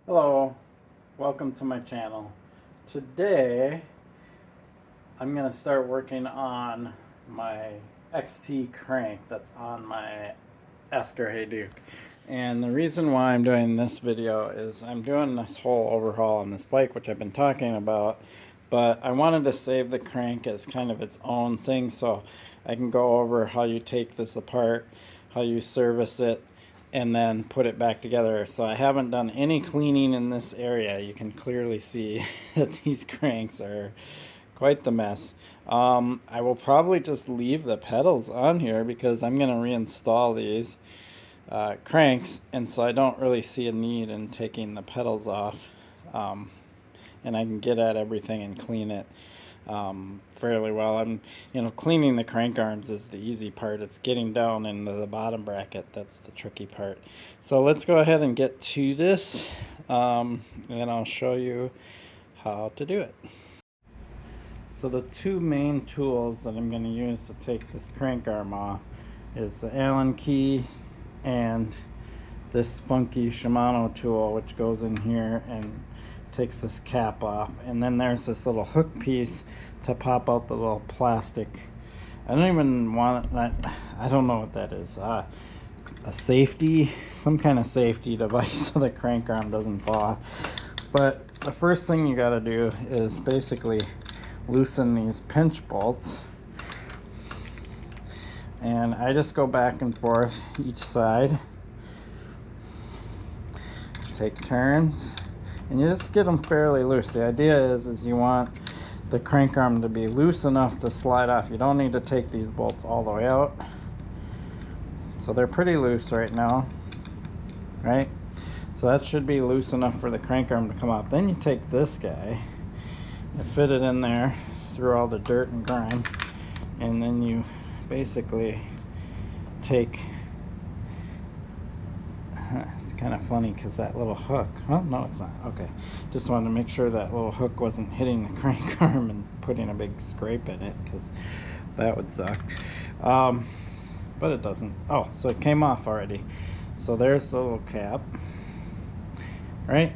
Hello, welcome to my channel. Today I'm going to start working on my XT crank that's on my Esker Hayduke. And the reason why I'm doing this video is I'm doing this whole overhaul on this bike, which I've been talking about, but I wanted to save the crank as kind of its own thing so I can go over how you take this apart, how you service it, and then put it back together. So I haven't done any cleaning in this area. You can clearly see that these cranks are quite the mess. I will probably just leave the pedals on here because I'm going to reinstall these cranks, and so I don't really see a need in taking the pedals off, and I can get at everything and clean it fairly well. Cleaning the crank arms is the easy part. It's getting down into the bottom bracket that's the tricky part. So let's go ahead and get to this, and I'll show you how to do it. So the two main tools that I'm going to use to take this crank arm off is the Allen key and this funky Shimano tool, which goes in here and takes this cap off, and then there's this little hook piece to pop out the little plastic. I don't even want it, I don't know what that is. A safety, some kind of safety device so the crank arm doesn't fall off. But the first thing you got to do is basically loosen these pinch bolts, and I just go back and forth each side, take turns, and you just get them fairly loose. The idea is you want the crank arm to be loose enough to slide off. You don't need to take these bolts all the way out. So they're pretty loose right now, right? So that should be loose enough for the crank arm to come off. Then you take this guy, you fit it in there through all the dirt and grime, and then you basically take, it's kind of funny because that little hook, oh no it's not, okay, just wanted to make sure that little hook wasn't hitting the crank arm and putting a big scrape in it, because that would suck. But it doesn't. Oh, so it came off already. So there's the little cap, right?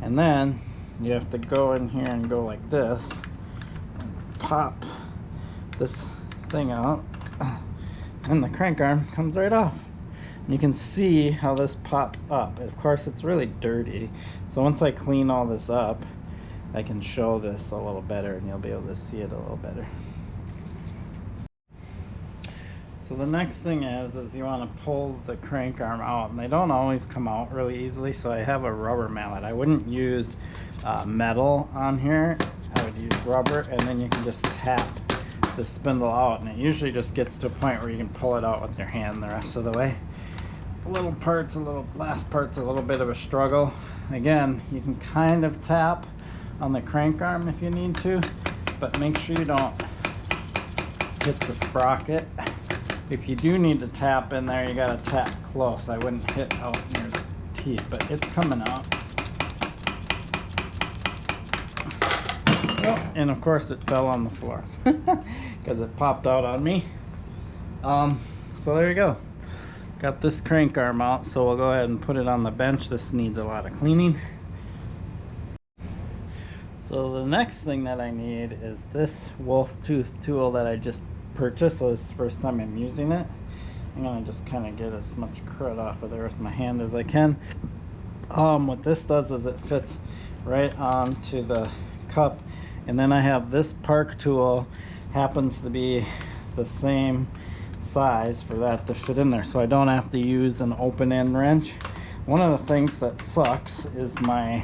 And then you have to go in here and go like this and pop this thing out, and the crank arm comes right off. You can see how this pops up. Of course, it's really dirty. So once I clean all this up, I can show this a little better and you'll be able to see it a little better. So the next thing is you want to pull the crank arm out, and they don't always come out really easily, so I have a rubber mallet. I wouldn't use metal on here. I would use rubber, and then you can just tap the spindle out, and it usually just gets to a point where you can pull it out with your hand the rest of the way. Last part's a little bit of a struggle. Again, you can kind of tap on the crank arm if you need to, but make sure you don't hit the sprocket. If you do need to tap in there, you gotta tap close. I wouldn't hit out near the teeth, but it's coming out. Oh, and of course it fell on the floor because it popped out on me. So there you go. Got this crank arm out, so we'll go ahead and put it on the bench. This needs a lot of cleaning. So the next thing that I need is this wolf tooth tool that I just purchased. So this is the first time I'm using it. I'm gonna just kind of get as much crud off of there with my hand as I can. What this does is it fits right onto the cup, and then I have this park tool, happens to be the same size for that to fit in there, so I don't have to use an open end wrench. One of the things that sucks is my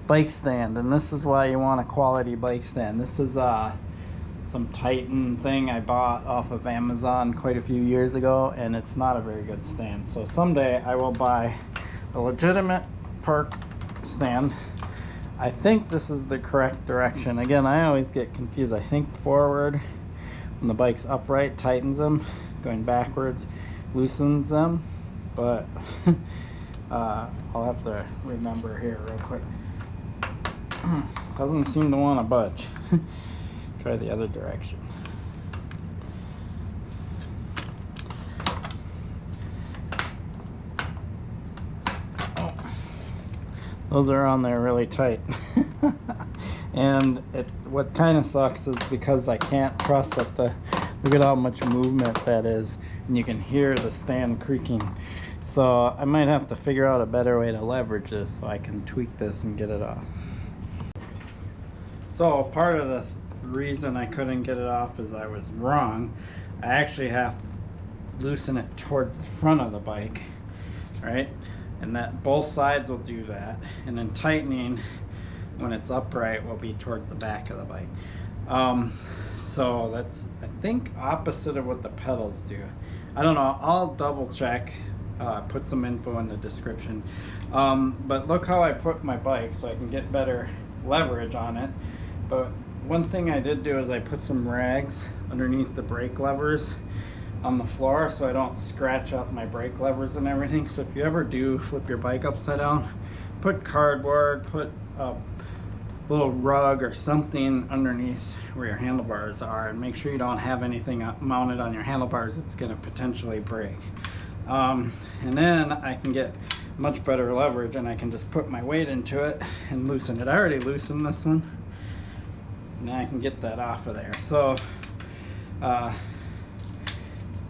bike stand, and this is why you want a quality bike stand. This is some Titan thing I bought off of Amazon quite a few years ago, and it's not a very good stand. So someday I will buy a legitimate park stand. I think this is the correct direction. Again, I always get confused. I think forward when the bike's upright tightens them, going backwards loosens them, but I'll have to remember here real quick. Doesn't seem to want to budge. Try the other direction. those are on there really tight. And what kind of sucks is because I can't trust that look at how much movement that is, and you can hear the stand creaking. So I might have to figure out a better way to leverage this so I can tweak this and get it off. So part of the reason I couldn't get it off is I was wrong. I actually have to loosen it towards the front of the bike, right? And that both sides will do that, and then tightening when it's upright will be towards the back of the bike. So that's, I think, opposite of what the pedals do. I don't know, I'll double check, put some info in the description. But look how I put my bike so I can get better leverage on it. But one thing I did do is I put some rags underneath the brake levers on the floor so I don't scratch up my brake levers and everything. So if you ever do flip your bike upside down, put cardboard, put a little rug or something underneath where your handlebars are, and make sure you don't have anything mounted on your handlebars that's going to potentially break. And then I can get much better leverage, and I can just put my weight into it and loosen it. I already loosened this one. Now I can get that off of there. So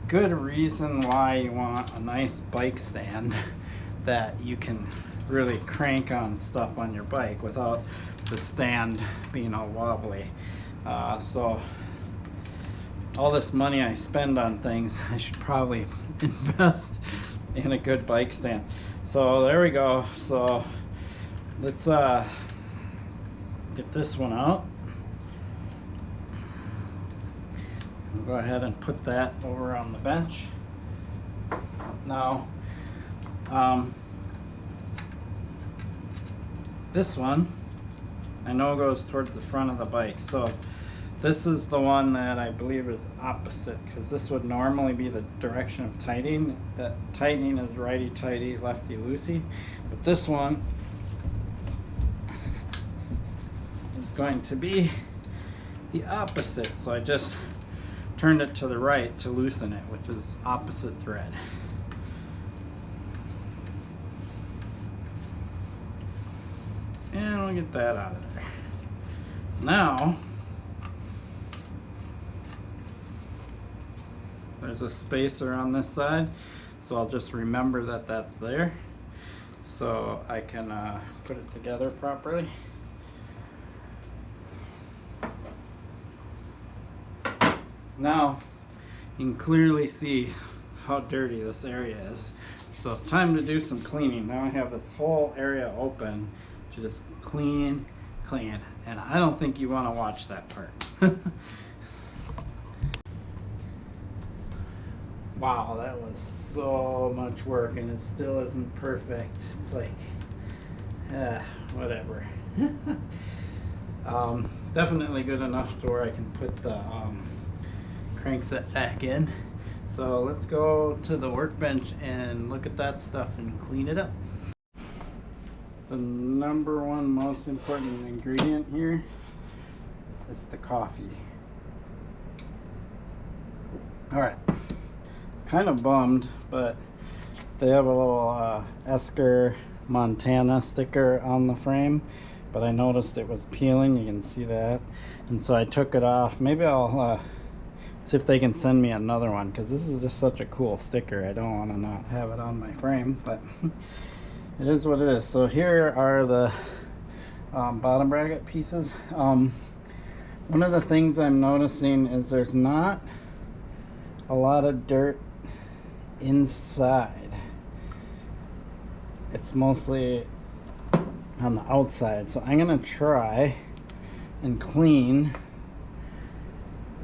good reason why you want a nice bike stand that you can really crank on stuff on your bike without the stand being all wobbly. So all this money I spend on things, I should probably invest in a good bike stand. So there we go. So let's get this one out. We'll go ahead and put that over on the bench. Now, this one I know goes towards the front of the bike. So this is the one that I believe is opposite, because this would normally be the direction of tightening. That tightening is righty tighty, lefty loosey. But this one is going to be the opposite. So I just turned it to the right to loosen it, which is opposite thread. And we'll get that out of there. Now, there's a spacer on this side, so I'll just remember that that's there so I can put it together properly. Now you can clearly see how dirty this area is, so time to do some cleaning. Now I have this whole area open to just clean, and I don't think you want to watch that part. Wow, that was so much work, and it still isn't perfect. It's like, whatever. Definitely good enough to where I can put the crankset back in. So let's go to the workbench and look at that stuff and clean it up. The number one most important ingredient here is the coffee. Alright, kind of bummed, but they have a little Esker Montana sticker on the frame, but I noticed it was peeling. You can see that, and so I took it off. Maybe I'll see if they can send me another one, because this is just such a cool sticker. I don't want to not have it on my frame, but it is what it is. So here are the bottom bracket pieces. One of the things I'm noticing is there's not a lot of dirt inside. It's mostly on the outside. So I'm gonna try and clean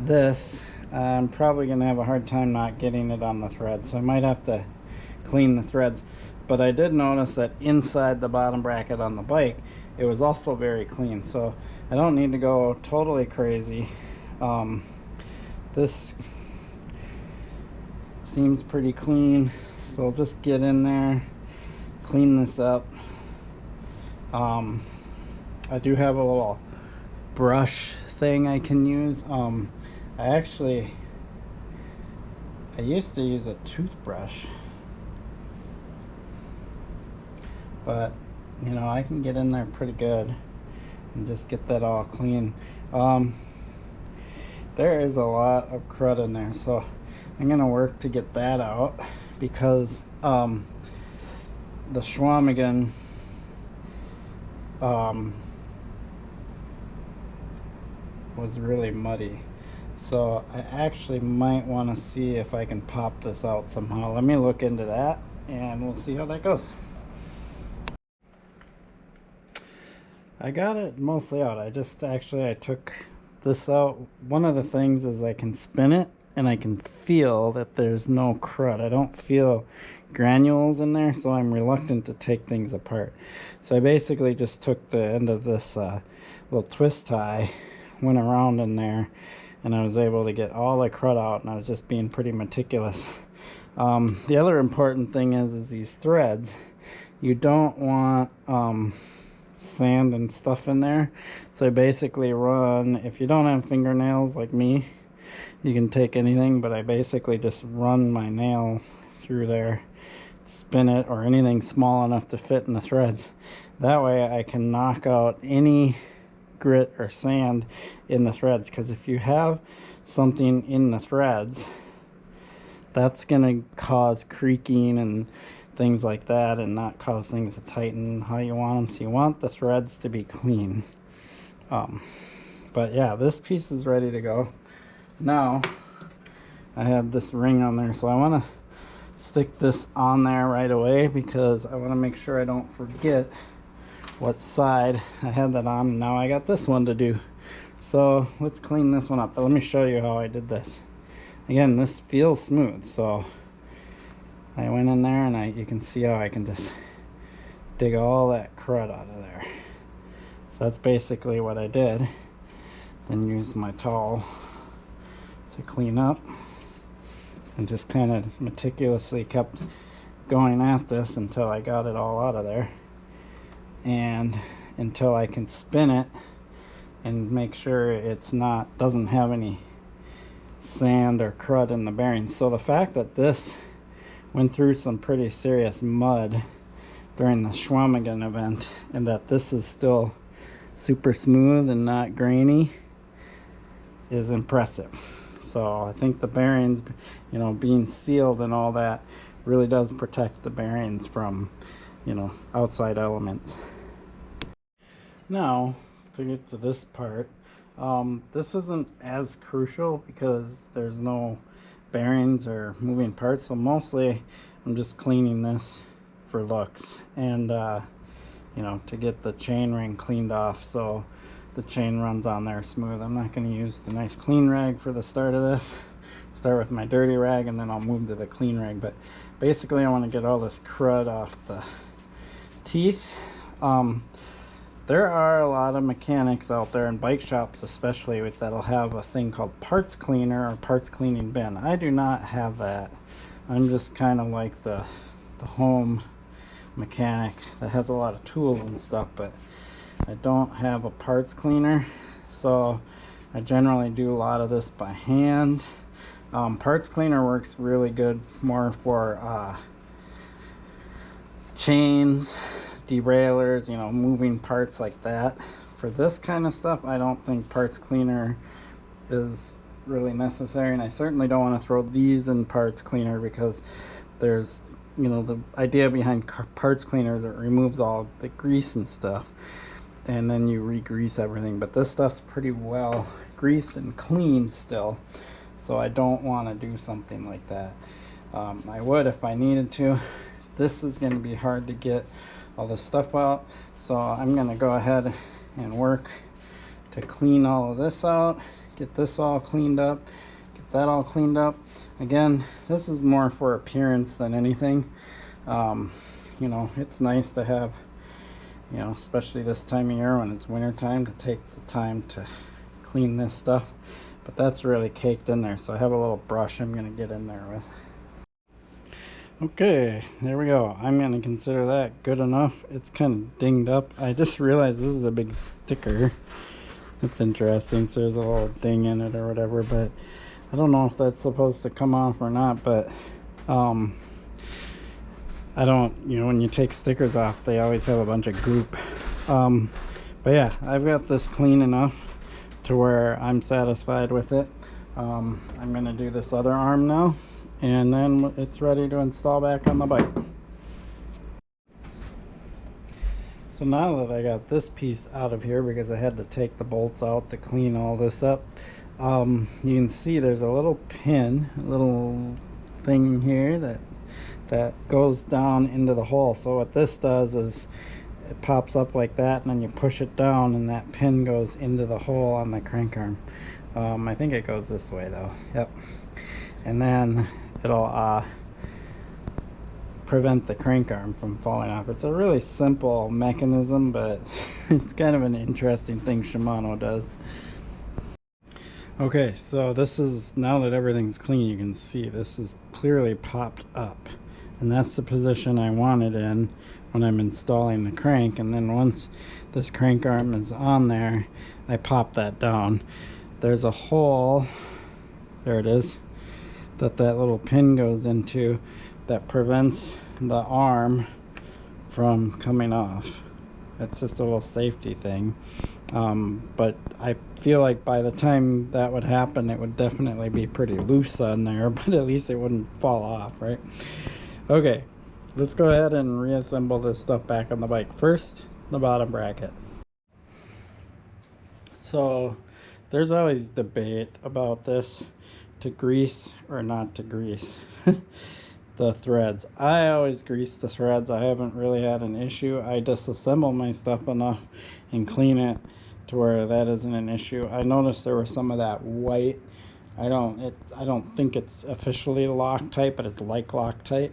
this. I'm probably gonna have a hard time not getting it on the thread, so I might have to clean the threads. But I did notice that inside the bottom bracket on the bike, it was also very clean, so I don't need to go totally crazy. This seems pretty clean, so I'll just get in there, clean this up. I do have a little brush thing I can use. I used to use a toothbrush, but you know, I can get in there pretty good and just get that all clean. There is a lot of crud in there, so I'm gonna work to get that out, because the Schwamigan was really muddy. So I actually might want to see if I can pop this out somehow. Let me look into that and we'll see how that goes. I got it mostly out. I took this out. One of the things is I can spin it and I can feel that there's no crud. I don't feel granules in there, so I'm reluctant to take things apart. So I basically just took the end of this little twist tie, went around in there, and I was able to get all the crud out, and I was just being pretty meticulous. The other important thing is these threads. You don't want sand and stuff in there, so I basically run, if you don't have fingernails like me, you can take anything, but I basically just run my nail through there, spin it, or anything small enough to fit in the threads. That way I can knock out any grit or sand in the threads, because if you have something in the threads, that's gonna cause creaking and things like that, and not cause things to tighten how you want them. So you want the threads to be clean. But yeah, this piece is ready to go. Now I have this ring on there, so I want to stick this on there right away, because I want to make sure I don't forget what side I had that on. Now I got this one to do, so let's clean this one up. But let me show you how I did this. Again, this feels smooth, so I went in there and you can see how I can just dig all that crud out of there. So that's basically what I did. Then use my towel to clean up, and just kind of meticulously kept going at this until I got it all out of there, and until I can spin it and make sure doesn't have any sand or crud in the bearings. So the fact that this went through some pretty serious mud during the Schwamigan event, and that this is still super smooth and not grainy, is impressive. So I think the bearings, you know, being sealed and all that, really does protect the bearings from, you know, outside elements. Now to get to this part, this isn't as crucial because there's no bearings or moving parts, so mostly I'm just cleaning this for looks, and you know, to get the chain ring cleaned off so the chain runs on there smooth. I'm not going to use the nice clean rag for the start of this. Start with my dirty rag and then I'll move to the clean rag. But basically I want to get all this crud off the teeth. There are a lot of mechanics out there, and bike shops especially, that'll have a thing called parts cleaner or parts cleaning bin. I do not have that. I'm just kind of like the home mechanic that has a lot of tools and stuff, but I don't have a parts cleaner, so I generally do a lot of this by hand. Parts cleaner works really good more for chains, derailleurs, you know, moving parts like that. For this kind of stuff, I don't think parts cleaner is really necessary, and I certainly don't want to throw these in parts cleaner, because there's, you know, the idea behind parts cleaner is it removes all the grease and stuff, and then you re-grease everything. But this stuff's pretty well greased and clean still, so I don't want to do something like that. I would if I needed to. This is going to be hard to get all this stuff out, so I'm going to go ahead and work to clean all of this out, get this all cleaned up, get that all cleaned up. Again, this is more for appearance than anything. You know, it's nice to have, you know, especially this time of year when it's winter time, to take the time to clean this stuff. But that's really caked in there, so I have a little brush I'm going to get in there with. Okay, there we go. I'm going to consider that good enough. It's kind of dinged up. I just realized this is a big sticker. That's interesting. So there's a little ding in it or whatever, but I don't know if that's supposed to come off or not. But I don't, you know, when you take stickers off, they always have a bunch of goop. But yeah, I've got this clean enough to where I'm satisfied with it. I'm gonna do this other arm now, and then it's ready to install back on the bike. So now that I got this piece out of here, because I had to take the bolts out to clean all this up, you can see there's a little pin, a little thing here that goes down into the hole. So what this does is it pops up like that, and then you push it down and that pin goes into the hole on the crank arm. I think it goes this way though. Yep. And then it'll prevent the crank arm from falling off. It's a really simple mechanism, but it's kind of an interesting thing Shimano does. Okay, so this is, now that everything's clean, you can see this is clearly popped up, and that's the position I want it in when I'm installing the crank. And then once this crank arm is on there, I pop that down. There's a hole, there it is, that little pin goes into, that prevents the arm from coming off. It's just a little safety thing. But I feel like by the time that would happen, it would definitely be pretty loose on there, but at least it wouldn't fall off, right? Okay, let's go ahead and reassemble this stuff back on the bike. First, the bottom bracket. So there's always debate about this, to grease or not to grease the threads. I always grease the threads. I haven't really had an issue. I disassemble my stuff enough and clean it to where that isn't an issue. I noticed there was some of that white. I don't think it's officially Loctite, but it's like Loctite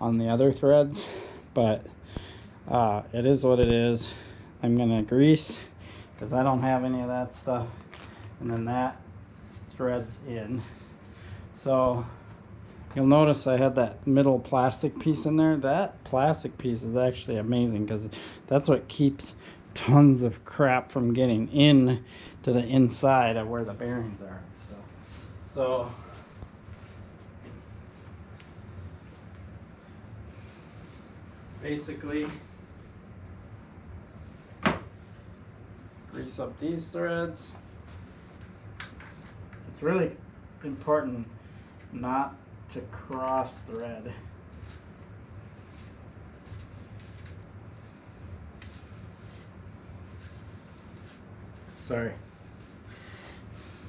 on the other threads. But it is what it is. I'm gonna grease because I don't have any of that stuff. And then that threads in. So you'll notice I had that middle plastic piece in there. That plastic piece is actually amazing because that's what keeps tons of crap from getting in to the inside of where the bearings are. So basically grease up these threads. It's really important not to cross thread. Sorry.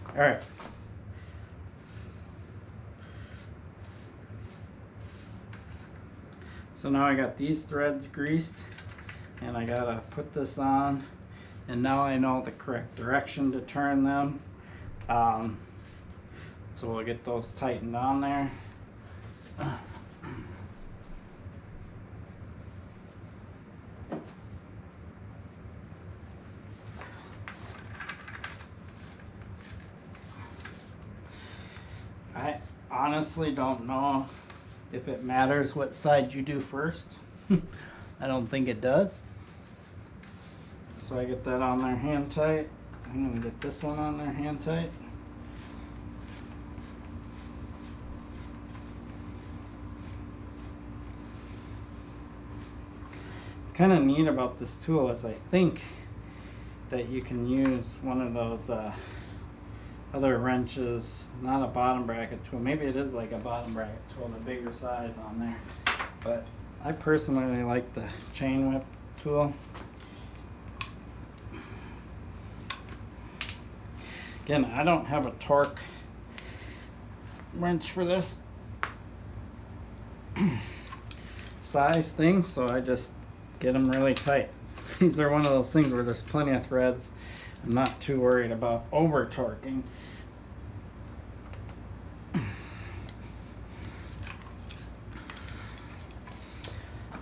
All right. So now I got these threads greased, and I gotta put this on, and now I know the correct direction to turn them. So we'll get those tightened on there. I honestly don't know if it matters what side you do first. I don't think it does. So I get that on there hand tight. I'm gonna get this one on there hand tight. It's kind of neat about this tool is I think that you can use one of those other wrenches, not a bottom bracket tool. Maybe it is like a bottom bracket tool, the bigger size on there. But I personally like the chain whip tool. Again, I don't have a torque wrench for this size thing, so I just get them really tight. These are one of those things where there's plenty of threads. I'm not too worried about over torquing.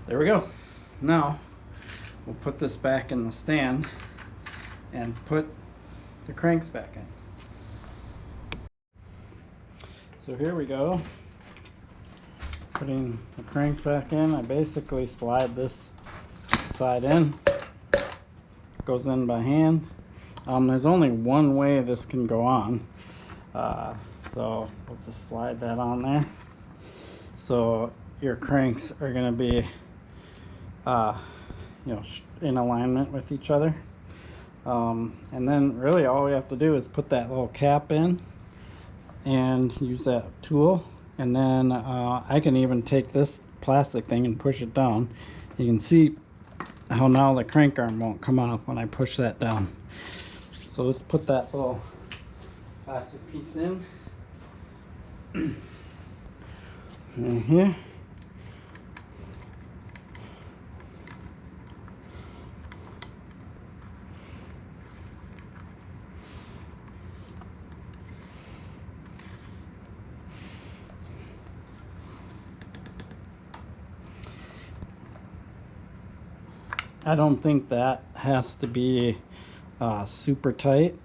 There we go. Now we'll put this back in the stand and put the cranks back in. So here we go. Putting the cranks back in. I basically slide this side in. Goes in by hand. There's only one way this can go on. So we'll just slide that on there. So your cranks are going to be in alignment with each other. And then really all we have to do is put that little cap in and use that tool, and then I can even take this plastic thing and push it down. You can see how now the crank arm won't come off when I push that down. So let's put that little plastic piece in. Right here. I don't think that has to be super tight.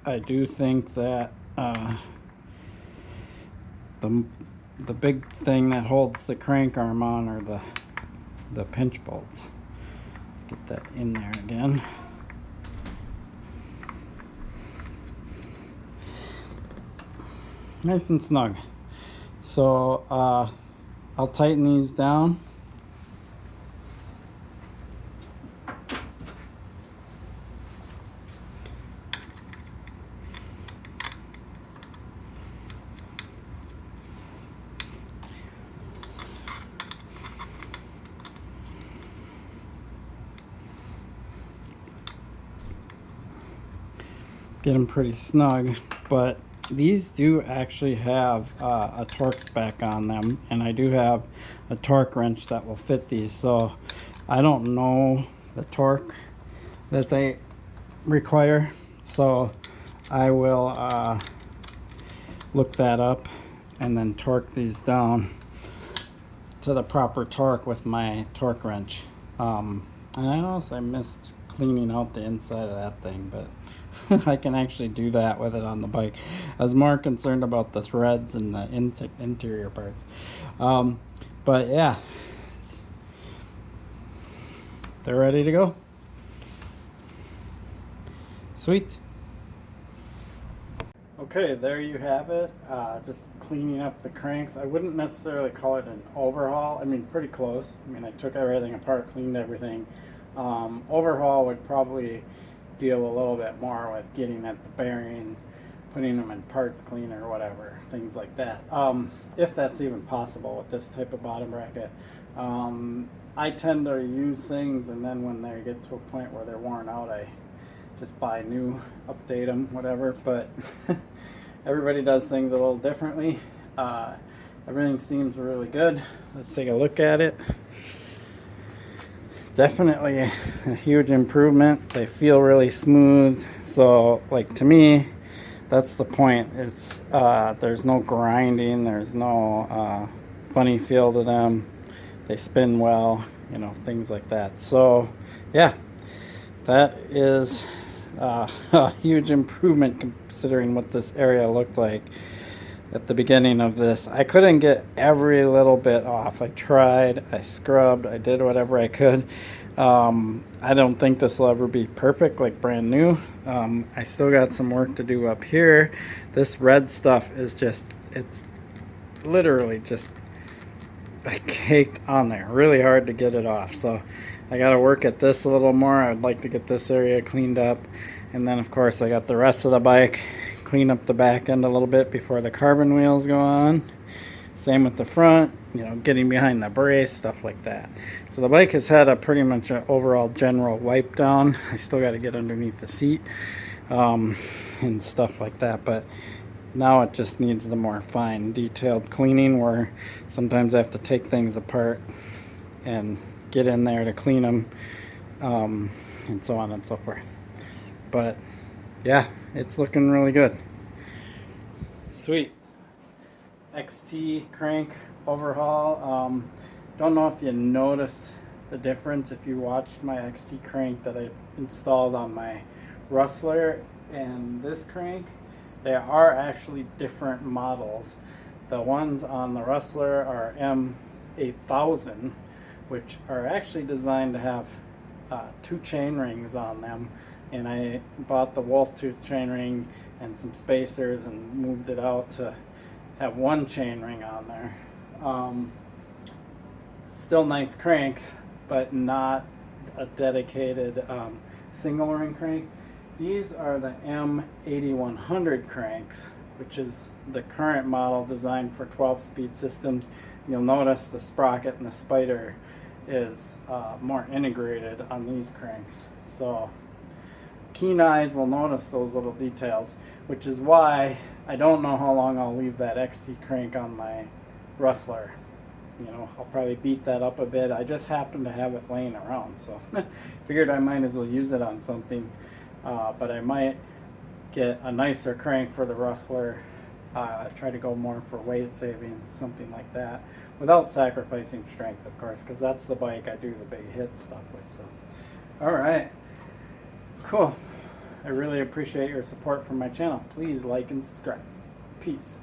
I do think that the big thing that holds the crank arm on are the pinch bolts. Get that in there again. Nice and snug. So I'll tighten these down. Get them pretty snug, but these do actually have a torque spec on them, and I do have a torque wrench that will fit these. So I don't know the torque that they require, so I will look that up and then torque these down to the proper torque with my torque wrench. And I noticed I missed cleaning out the inside of that thing, but I can actually do that with it on the bike. I was more concerned about the threads and the interior parts. But yeah, they're ready to go. Sweet. Okay, there you have it. Just cleaning up the cranks. I wouldn't necessarily call it an overhaul. I mean, pretty close. I mean, I took everything apart, cleaned everything. Overhaul would probably deal a little bit more with getting at the bearings, putting them in parts cleaner or whatever, things like that. If that's even possible with this type of bottom bracket. I tend to use things, and then when they get to a point where they're worn out, I just buy new, update them, whatever. But everybody does things a little differently. Everything seems really good. Let's take a look at it. Definitely a huge improvement. They feel really smooth. So, like, to me, that's the point. It's there's no grinding, there's no funny feel to them. They spin well, things like that. So yeah, that is a huge improvement considering what this area looked like at the beginning of this. I couldn't get every little bit off. I tried, I scrubbed, I did whatever I could. I don't think this will ever be perfect, like brand new. I still got some work to do up here. This red stuff is it's literally just caked on there. Really hard to get it off. So I got to work at this a little more. I'd like to get this area cleaned up. And then, of course, I got the rest of the bike. Clean up the back end a little bit before the carbon wheels go on. Same with the front, getting behind the brace, stuff like that. So the bike has had a pretty much an overall general wipe down. I still got to get underneath the seat and stuff like that. But now it just needs the more fine, detailed cleaning, where sometimes I have to take things apart and get in there to clean them, and so on and so forth. But yeah, it's looking really good. Sweet. XT crank overhaul. Don't know if you noticed the difference if you watched my XT crank that I installed on my Rustler and this crank. They are actually different models. The ones on the Rustler are M8000, which are actually designed to have 2 chain rings on them. And I bought the wolf tooth chain ring and some spacers and moved it out to have 1 chain ring on there. still nice cranks, but not a dedicated single ring crank. These are the M8100 cranks, which is the current model designed for 12-speed systems. You'll notice the sprocket and the spider is more integrated on these cranks. So keen eyes will notice those little details, which is why I don't know how long I'll leave that XT crank on my Rustler. You know, I'll probably beat that up a bit. I just happen to have it laying around, so figured I might as well use it on something. But I might get a nicer crank for the Rustler, try to go more for weight savings, something like that, without sacrificing strength, of course, because that's the bike I do the big hit stuff with. So, all right, cool. I really appreciate your support for my channel. Please like and subscribe. Peace.